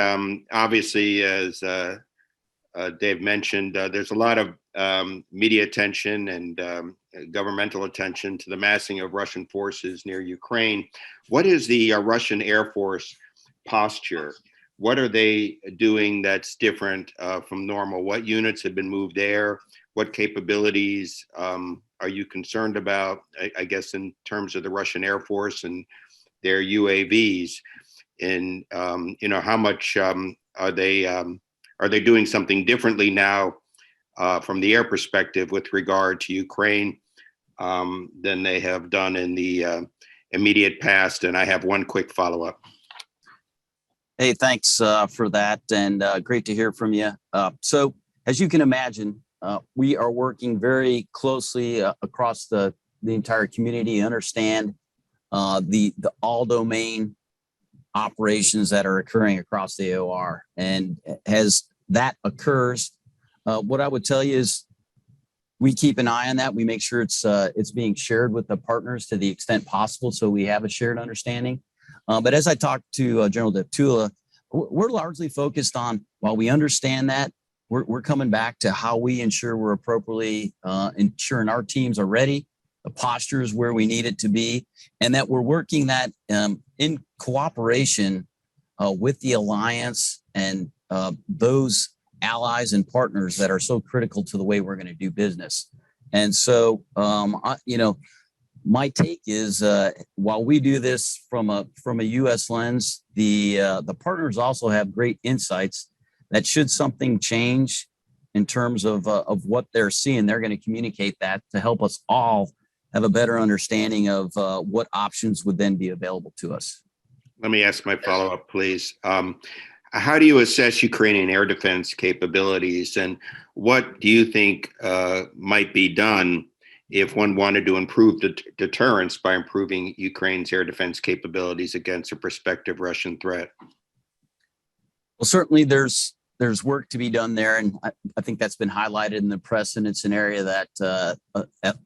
Speaker 3: as Dave mentioned, there's a lot of media attention and governmental attention to the massing of Russian forces near Ukraine. What is the Russian Air Force posture? What are they doing that's different from normal? What units have been moved there? What capabilities are you concerned about, I guess, in terms of the Russian Air Force and their UAVs? And, how much are they doing something differently now from the air perspective with regard to Ukraine than they have done in the immediate past? And I have one quick follow-up.
Speaker 2: Hey, thanks for that, and great to hear from you. So, as you can imagine, we are working very closely across the entire community to understand the all domain operations that are occurring across the AOR. And as that occurs, what I would tell you is we keep an eye on that. We make sure it's being shared with the partners to the extent possible, so we have a shared understanding. But as I talked to General Deptula, we're largely focused on, while we understand that, we're coming back to how we ensure we're appropriately ensuring our teams are ready, the posture is where we need it to be, and that we're working that in cooperation with the alliance and those allies and partners that are so critical to the way we're going to do business. And so, my take is while we do this from a U.S. lens, the partners also have great insights that should something change in terms of what they're seeing, they're going to communicate that to help us all have a better understanding of what options would then be available to us.
Speaker 3: Let me ask my follow-up, please. How do you assess Ukrainian air defense capabilities, and what do you think might be done if one wanted to improve the deterrence by improving Ukraine's air defense capabilities against a prospective Russian threat?
Speaker 2: Well, certainly there's work to be done there, and I think that's been highlighted in the press, and it's an area that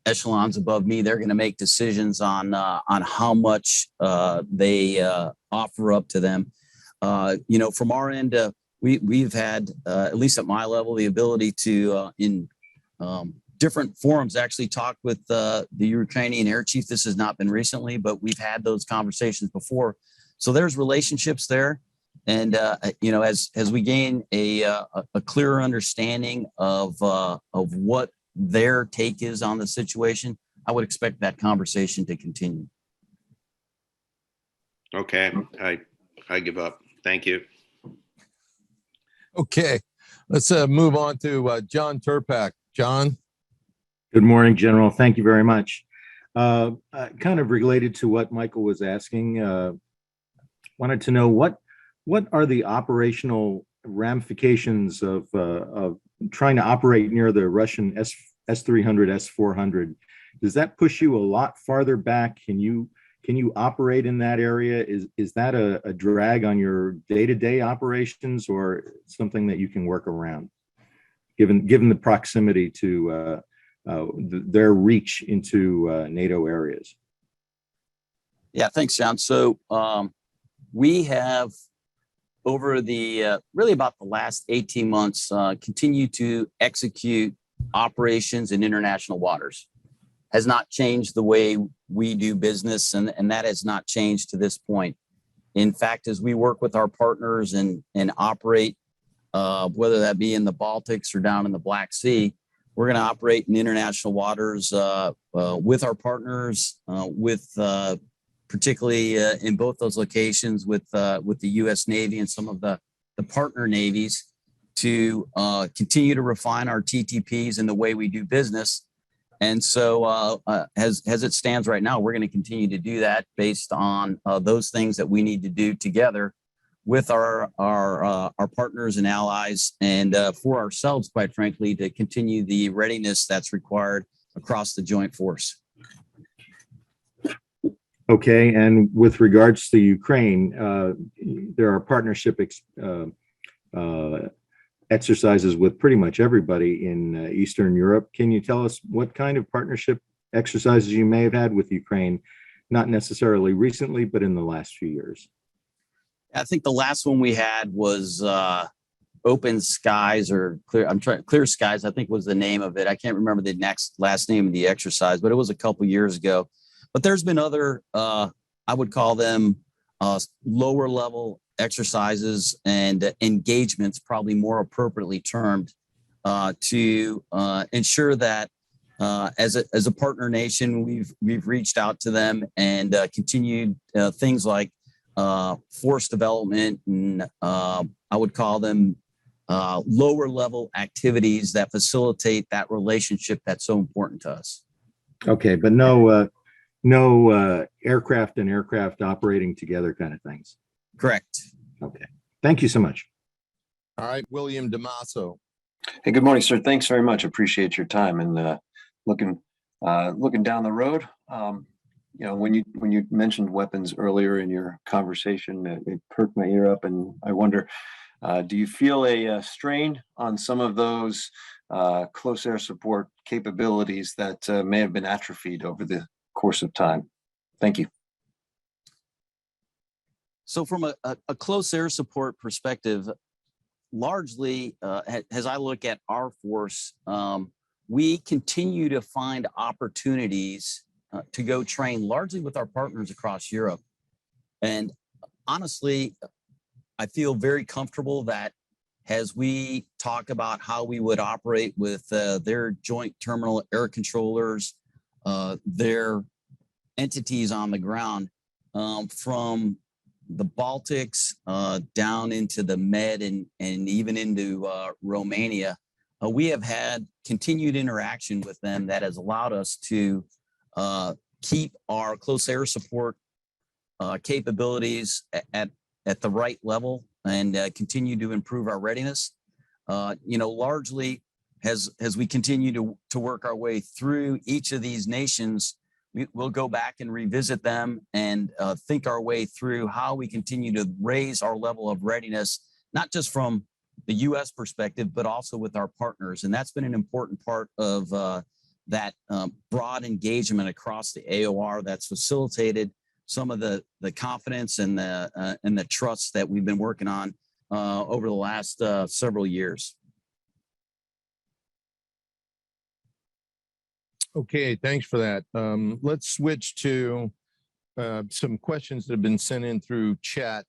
Speaker 2: echelons above me, they're going to make decisions on how much they offer up to them. From our end, we've had, at least at my level, the ability to, in different forums, actually talk with the Ukrainian air chief. This has not been recently, but we've had those conversations before. So there's relationships there. And, as we gain a clearer understanding of what their take is on the situation, I would expect that conversation to continue.
Speaker 3: Okay, I give up. Thank you.
Speaker 1: Okay, let's move on to John Turpak. John.
Speaker 4: Good morning, General. Thank you very much. Kind of related to what Michael was asking, wanted to know what are the operational ramifications of trying to operate near the Russian S-300, S-400? Does that push you a lot farther back? Can you operate in that area? Is that a drag on your day-to-day operations, or something that you can work around, given the proximity to their reach into NATO areas?
Speaker 2: Yeah, thanks, John. So we have, over the really about the last 18 months, continue to execute operations in international waters. Has not changed the way we do business, and that has not changed to this point. In fact, as we work with our partners and operate, whether that be in the Baltics or down in the Black Sea, we're going to operate in international waters with our partners, particularly in both those locations with the U.S. Navy and some of the partner navies, to continue to refine our TTPs and the way we do business. And so as it stands right now, we're going to continue to do that based on those things that we need to do together with our partners and allies, and for ourselves, quite frankly, to continue the readiness that's required across the joint force.
Speaker 4: Okay, and with regards to Ukraine, there are partnership exercises with pretty much everybody in Eastern Europe. Can you tell us what kind of partnership exercises you may have had with Ukraine, not necessarily recently, but in the last few years?
Speaker 2: I think the last one we had was Open Skies, or Clear Skies, I think was the name of it. I can't remember the last name of the exercise, but it was a couple years ago. But there's been other, I would call them lower level exercises and engagements, probably more appropriately termed, to ensure that as a partner nation, we've reached out to them and continued things like force development, and I would call them lower level activities that facilitate that relationship that's so important to us.
Speaker 4: Okay, but no aircraft and aircraft operating together kind of things.
Speaker 2: Correct.
Speaker 4: Okay, thank you so much.
Speaker 1: All right, William DeMasso.
Speaker 5: Hey, good morning, sir. Thanks very much. Appreciate your time and looking down the road. When you mentioned weapons earlier in your conversation, it perked my ear up, and I wonder, do you feel a strain on some of those close air support capabilities that may have been atrophied over the course of time? Thank you.
Speaker 2: So from a close air support perspective, largely, as I look at our force, we continue to find opportunities to go train largely with our partners across Europe. And honestly, I feel very comfortable that as we talk about how we would operate with their joint terminal air controllers, their entities on the ground, from the Baltics down into the Med and even into Romania, we have had continued interaction with them that has allowed us to keep our close air support capabilities at the right level and continue to improve our readiness. Largely as we continue to work our way through each of these nations, we'll go back and revisit them and think our way through how we continue to raise our level of readiness, not just from the U.S. perspective, but also with our partners. And that's been an important part of that broad engagement across the AOR that's facilitated some of the confidence and the trust that we've been working on over the last several years.
Speaker 1: Okay, thanks for that. Let's switch to some questions that have been sent in through chat.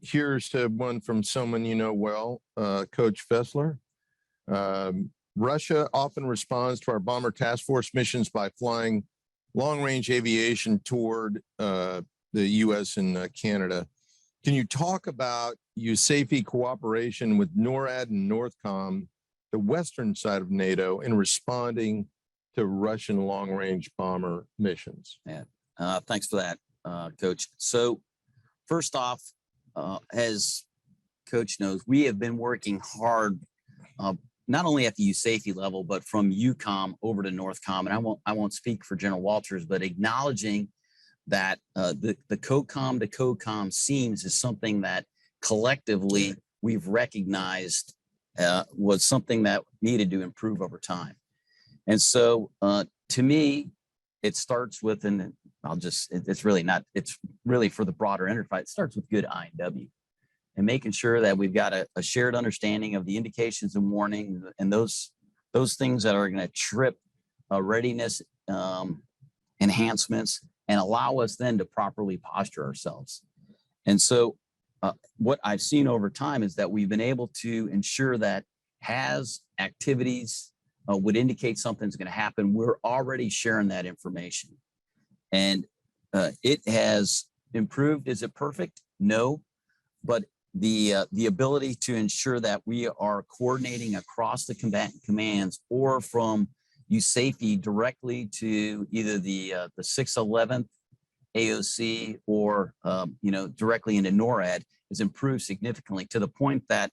Speaker 1: Here's one from someone you know well, Coach Fessler. Russia often responds to our bomber task force missions by flying long-range aviation toward the U.S. and Canada. Can you talk about Usapi cooperation with NORAD and NORTHCOM, the western side of NATO, in responding to Russian long-range bomber missions?
Speaker 2: Yeah, thanks for that, Coach. So first off, as Coach knows, we have been working hard, not only at the Usapi level, but from UCOM over to NORTHCOM. And I won't speak for General Walters, but acknowledging that the COCOM to COCOM seams is something that collectively we've recognized was something that needed to improve over time. And so to me, it starts with, and it's really for the broader enterprise, it starts with good I&W and making sure that we've got a shared understanding of the indications and warning and those things that are going to trip readiness enhancements and allow us then to properly posture ourselves. And so what I've seen over time is that we've been able to ensure that as activities would indicate something's going to happen, we're already sharing that information. And it has improved. Is it perfect? No. But the ability to ensure that we are coordinating across the combatant commands or from Usapi directly to either the 611th AOC or, directly into NORAD has improved significantly to the point that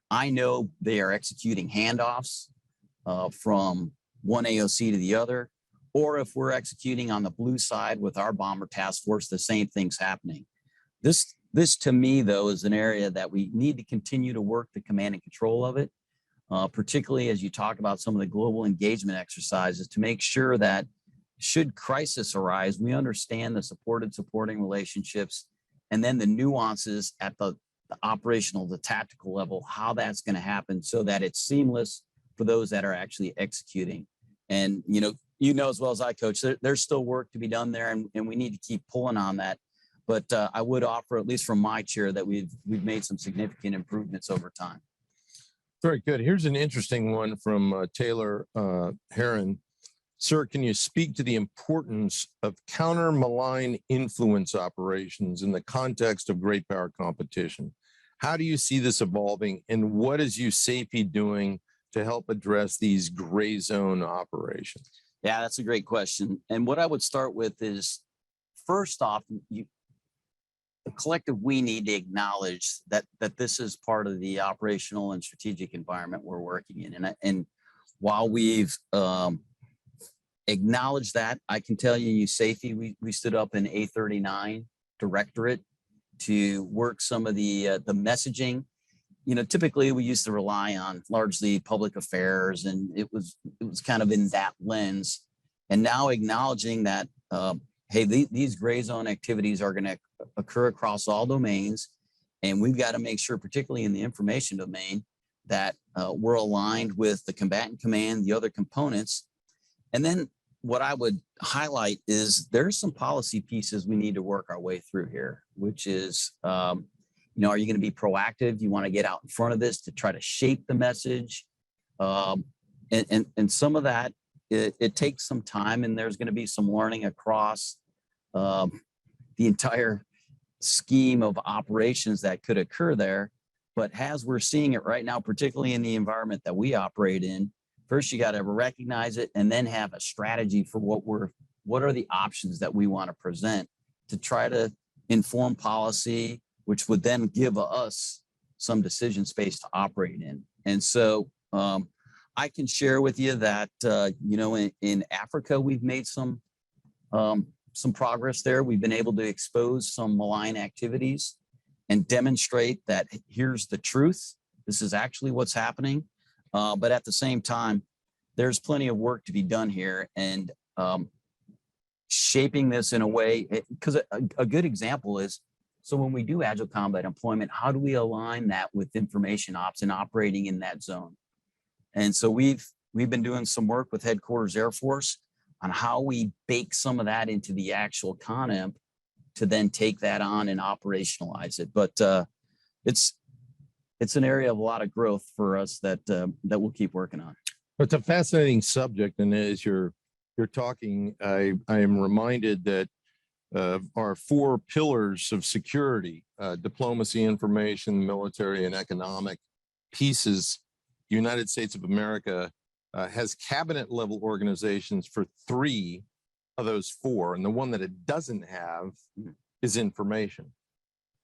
Speaker 2: I know they are executing handoffs from one AOC to the other, or if we're executing on the blue side with our bomber task force, the same thing's happening. This to me, though, is an area that we need to continue to work the command and control of it, particularly as you talk about some of the global engagement exercises, to make sure that should crisis arise, we understand the supporting relationships, and then the nuances at the operational, the tactical level, how that's going to happen so that it's seamless for those that are actually executing. And, you know as well as I, Coach, there's still work to be done there, and we need to keep pulling on that. But I would offer, at least from my chair, that we've made some significant improvements over time.
Speaker 1: Very good. Here's an interesting one from Taylor Heron. Sir, can you speak to the importance of counter malign influence operations in the context of great power competition? How do you see this evolving, and what is Usapi doing to help address these gray zone operations?
Speaker 2: Yeah, that's a great question. And what I would start with is, first off, the collective, we need to acknowledge that this is part of the operational and strategic environment we're working in. And while we've acknowledged that, I can tell you, Usapi, we stood up an A39 directorate to work some of the messaging. Typically we used to rely on largely public affairs, and it was kind of in that lens. And now acknowledging that, hey, these gray zone activities are going to occur across all domains, and we've got to make sure, particularly in the information domain, that we're aligned with the combatant command, the other components. And then what I would highlight is there's some policy pieces we need to work our way through here, which is, are you going to be proactive? You want to get out in front of this to try to shape the message. And some of that, it takes some time, and there's going to be some learning across the entire scheme of operations that could occur there. But as we're seeing it right now, particularly in the environment that we operate in, first you got to recognize it and then have a strategy for what are the options that we want to present to try to inform policy, which would then give us some decision space to operate in. And so I can share with you that, in Africa, we've made some progress there. We've been able to expose some malign activities and demonstrate that here's the truth. This is actually what's happening. But at the same time, there's plenty of work to be done here, and shaping this in a way, because a good example is, so when we do agile combat employment, how do we align that with information ops and operating in that zone? And so we've been doing some work with Headquarters Air Force on how we bake some of that into the actual CONEMP to then take that on and operationalize it. But it's an area of a lot of growth for us that we'll keep working on.
Speaker 1: It's a fascinating subject, and as you're talking, I am reminded that our four pillars of security, diplomacy, information, military, and economic pieces, the United States of America has cabinet level organizations for 3 of those 4, and the one that it doesn't have is information.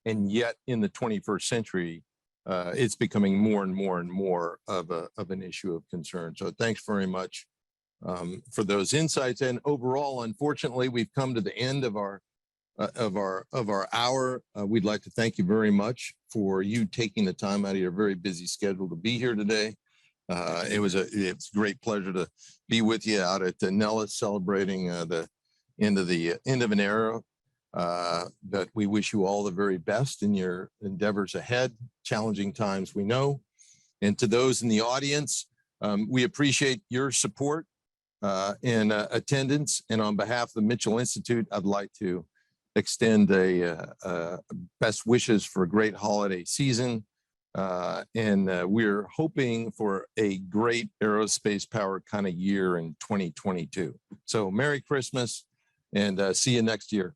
Speaker 1: And yet in the 21st century, it's becoming more and more and more of an issue of concern. So thanks very much for those insights. And overall, unfortunately, we've come to the end of our hour. We'd like to thank you very much for you taking the time out of your very busy schedule to be here today. It's a great pleasure to be with you out at Nellis, celebrating the end of an era. But we wish you all the very best in your endeavors ahead. Challenging times, we know. And to those in the audience, we appreciate your support and attendance. And on behalf of the Mitchell Institute, I'd like to extend a best wishes for a great holiday season. And we're hoping for a great aerospace power kind of year in 2022. So Merry Christmas, and see you next year.